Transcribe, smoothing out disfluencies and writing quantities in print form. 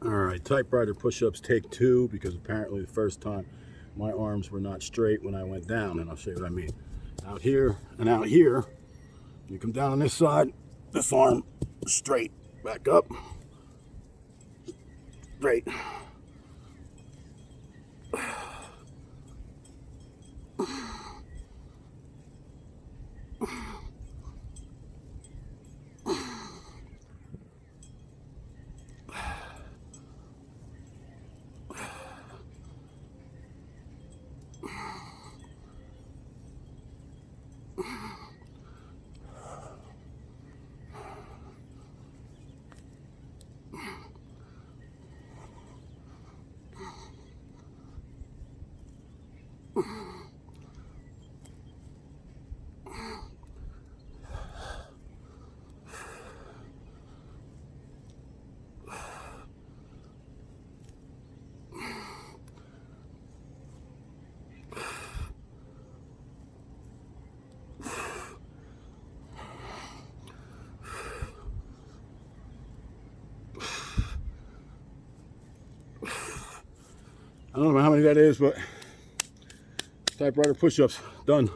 Alright, typewriter push-ups take 2, because apparently the first time my arms were not straight when I went down, and I'll show you what I mean. Out here and out here, you come down on this side, this arm straight, back up, straight. I don't know how many that is, but typewriter push-ups done.